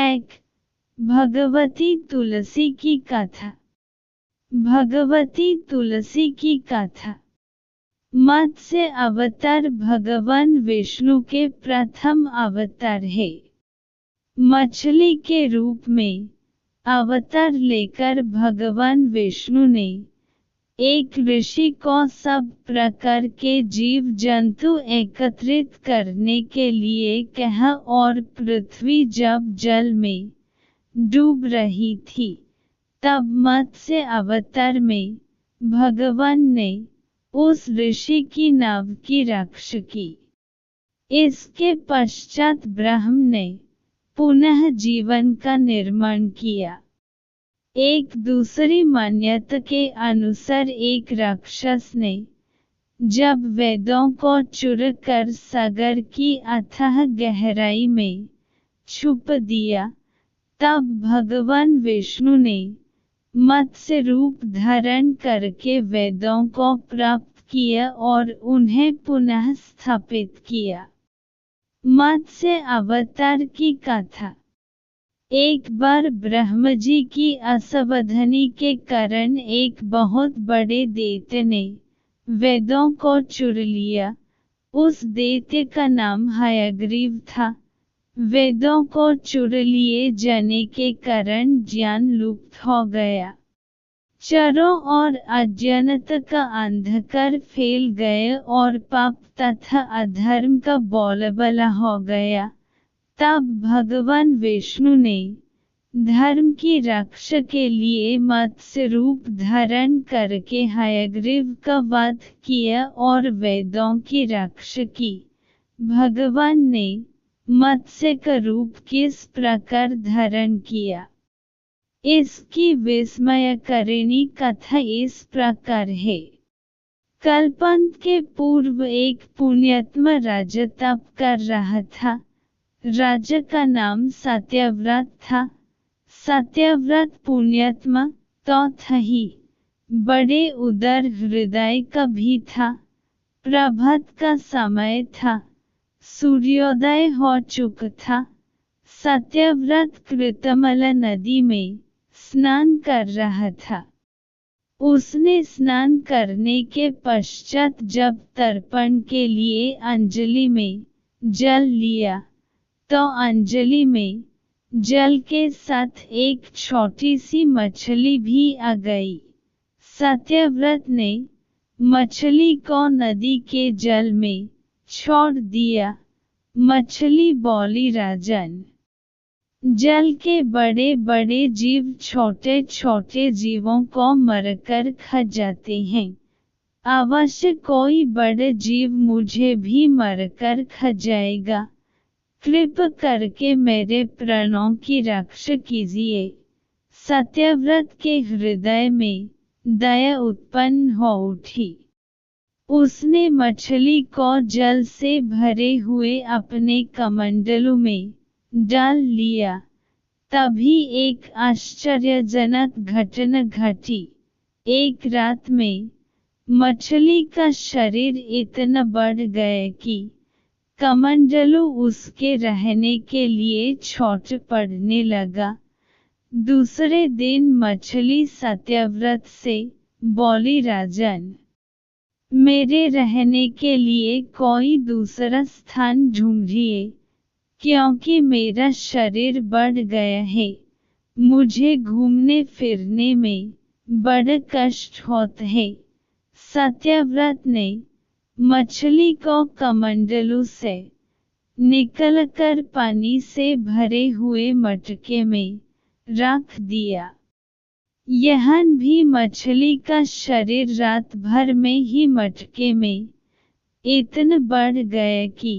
एक भगवती तुलसी की कथा। भगवती तुलसी की कथा। मत्स्य अवतार भगवान विष्णु के प्रथम अवतार है। मछली के रूप में अवतार लेकर भगवान विष्णु ने एक ऋषि को सब प्रकार के जीव जंतु एकत्रित करने के लिए कहा और पृथ्वी जब जल में डूब रही थी तब मत्स्य अवतार में भगवान ने उस ऋषि की नाव की रक्षा की। इसके पश्चात ब्रह्म ने पुनः जीवन का निर्माण किया। एक दूसरी मान्यता के अनुसार एक राक्षस ने जब वेदों को चुरा कर सागर की अथाह गहराई में छुप दिया तब भगवान विष्णु ने मत्स्य रूप धारण करके वेदों को प्राप्त किया और उन्हें पुनः स्थापित किया। मत्स्य अवतार की कथा। एक बार ब्रह्मा जी की असावधानी के कारण एक बहुत बड़े दैत्य ने वेदों को चुरा लिया। उस दैत्य का नाम हयग्रीव था। वेदों को चुरा लिए जाने के कारण ज्ञान लुप्त हो गया। चारों ओर अज्ञानता का अंधकार फैल गया और पाप तथा अधर्म का बोलबाला हो गया। तब भगवान विष्णु ने धर्म की रक्षा के लिए मत्स्य रूप धारण करके हयग्रीव का वध किया और वेदों की रक्षा की। भगवान ने मत्स्य का रूप किस प्रकार धारण किया, इसकी विस्मयकारिणी कथा इस प्रकार है। कल्पांत के पूर्व एक पुण्यात्मा राजा तप कर रहा था। राजा का नाम सत्यव्रत था। सत्यव्रत पुण्यात्मा तो था ही, बड़े उदार हृदय का भी था। प्रभात का समय था। सूर्योदय हो चुका था। सत्यव्रत कृतमला नदी में स्नान कर रहा था। उसने स्नान करने के पश्चात जब तर्पण के लिए अंजलि में जल लिया तो अंजलि में जल के साथ एक छोटी सी मछली भी आ गई। सत्यव्रत ने मछली को नदी के जल में छोड़ दिया। मछली बोली, राजन, जल के बड़े बड़े जीव छोटे छोटे जीवों को मरकर खा जाते हैं। अवश्य कोई बड़ा जीव मुझे भी मरकर खा जाएगा। कृपा करके मेरे प्राणों की रक्षा कीजिए। सत्यव्रत के हृदय में दया उत्पन्न हो उठी। उसने मछली को जल से भरे हुए अपने कमंडलू में डाल लिया। तभी एक आश्चर्यजनक घटना घटी। एक रात में मछली का शरीर इतना बढ़ गया कि कमंडलू उसके रहने के लिए छोट पड़ने लगा। दूसरे दिन मछली सत्यव्रत से बोली, राजन, मेरे रहने के लिए कोई दूसरा स्थान ढूंढिए, क्योंकि मेरा शरीर बढ़ गया है। मुझे घूमने फिरने में बड़ा कष्ट होता है। सत्यव्रत ने मछली को कमंडलू से निकलकर पानी से भरे हुए मटके में रख दिया। यहाँ भी मछली का शरीर रात भर में ही मटके में इतना बढ़ गया कि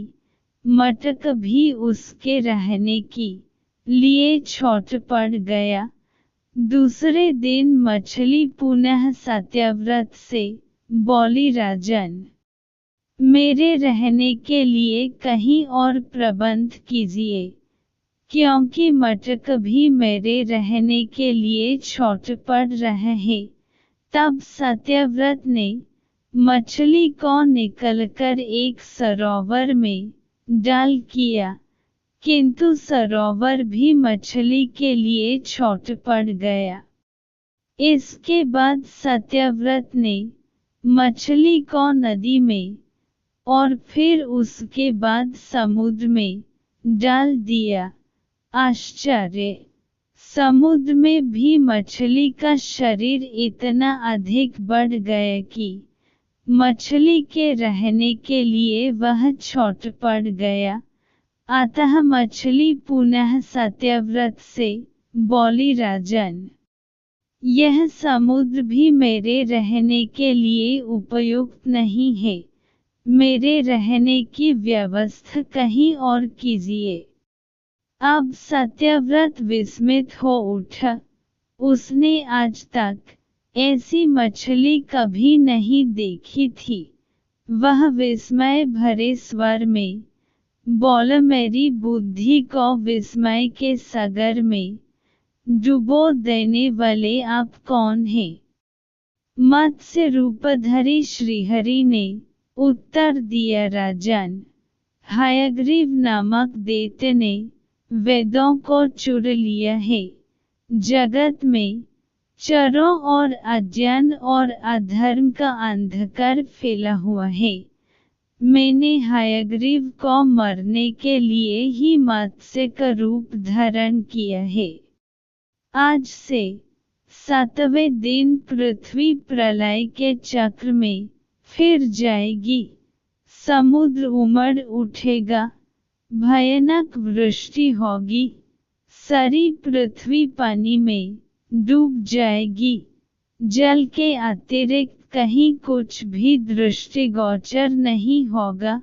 मटक भी उसके रहने के लिए छोट पड़ गया। दूसरे दिन मछली पुनः सत्यव्रत से बोली, राजन, मेरे रहने के लिए कहीं और प्रबंध कीजिए, क्योंकि मटक भी मेरे रहने के लिए छोट पड़ रहा है। तब सत्यव्रत ने मछली को निकलकर एक सरोवर में डाल किया। किंतु सरोवर भी मछली के लिए छोटा पड़ गया। इसके बाद सत्यव्रत ने मछली को नदी में और फिर उसके बाद समुद्र में डाल दिया। आश्चर्य! समुद्र में भी मछली का शरीर इतना अधिक बढ़ गया कि मछली के रहने के लिए वह छोटा पड़ गया। अतः मछली पुनः सत्यव्रत से बोली, राजन, यह समुद्र भी मेरे रहने के लिए उपयुक्त नहीं है। मेरे रहने की व्यवस्था कहीं और कीजिए। अब सत्यव्रत विस्मित हो उठा। उसने आज तक ऐसी मछली कभी नहीं देखी थी। वह विस्मय भरे स्वर में बोला, मेरी बुद्धि को विस्मय के सागर में डुबो देने वाले आप कौन हैं? मत्स्य रूपधारी श्रीहरि ने उत्तर दिया, राजन, हयग्रीव नामक दैत्य ने वेदों को चुरा लिया है। जगत में चरों और अज्ञान और अधर्म का अंधकार फैला हुआ है। मैंने हयग्रीव को मरने के लिए ही मत्स्य का रूप धारण किया है। आज से 7वें दिन पृथ्वी प्रलय के चक्र में फिर जाएगी। समुद्र उमड़ उठेगा, भयानक वृष्टि होगी, सारी पृथ्वी पानी में डूब जाएगी। जल के अतिरिक्त कहीं कुछ भी दृष्टिगोचर नहीं होगा।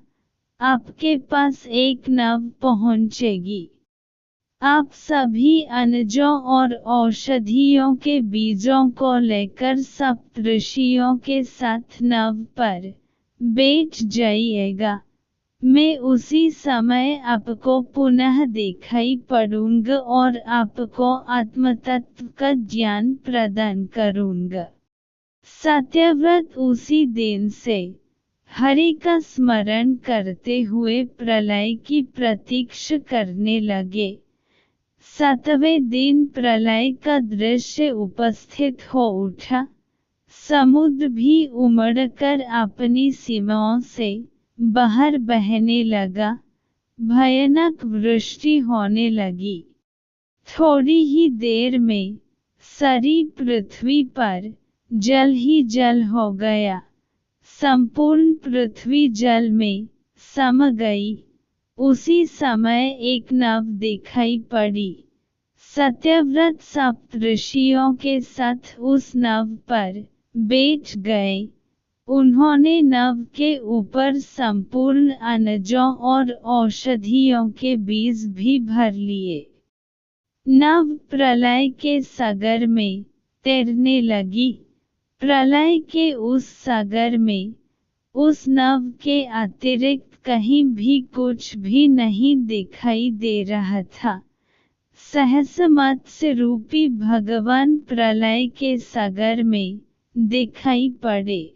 आपके पास एक नाव पहुंचेगी। आप सभी अनाजों और औषधियों के बीजों को लेकर सप्तऋषियों के साथ नाव पर बैठ जाइएगा। मैं उसी समय आपको पुनः दिखाई पड़ूंगा और आपको आत्मतत्व का ज्ञान प्रदान करूंगा। सत्यव्रत उसी दिन से हरि का स्मरण करते हुए प्रलय की प्रतीक्षा करने लगे। 7वें दिन प्रलय का दृश्य उपस्थित हो उठा। समुद्र भी उमड़कर अपनी सीमाओं से बाहर बहने लगा। भयानक वृष्टि होने लगी। थोड़ी ही देर में सारी पृथ्वी पर जल ही जल हो गया। संपूर्ण पृथ्वी जल में सम गई। उसी समय एक नाव दिखाई पड़ी। सत्यव्रत सप्तऋषियों के साथ उस नाव पर बैठ गए। उन्होंने नाव के ऊपर संपूर्ण अनाजों और औषधियों के बीज भी भर लिए। नाव प्रलय के सागर में तैरने लगी। प्रलय के उस सागर में उस नाव के अतिरिक्त कहीं भी कुछ भी नहीं दिखाई दे रहा था। सहसा मत्स्य रूपी भगवान प्रलय के सागर में दिखाई पड़े।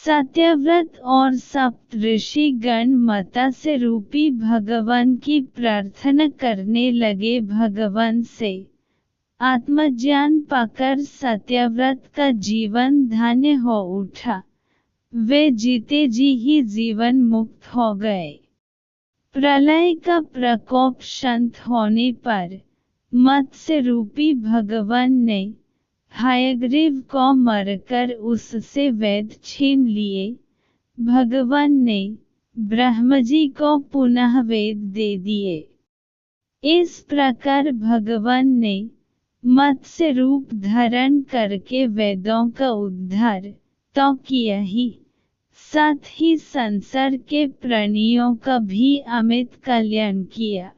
सत्यव्रत और सप्तऋषि गण मत्स्य रूपी भगवान की प्रार्थना करने लगे। भगवान से आत्मज्ञान पाकर सत्यव्रत का जीवन धन्य हो उठा। वे जीते जी ही जीवन मुक्त हो गए। प्रलय का प्रकोप शांत होने पर मत्स्य रूपी भगवान ने हयग्रीव को मारकर उससे वेद छीन लिए। भगवान ने ब्रह्मजी को पुनः वेद दे दिए। इस प्रकार भगवान ने मत्स्य रूप धारण करके वेदों का उद्धार तो किया ही, साथ ही संसार के प्राणियों का भी अमित कल्याण किया।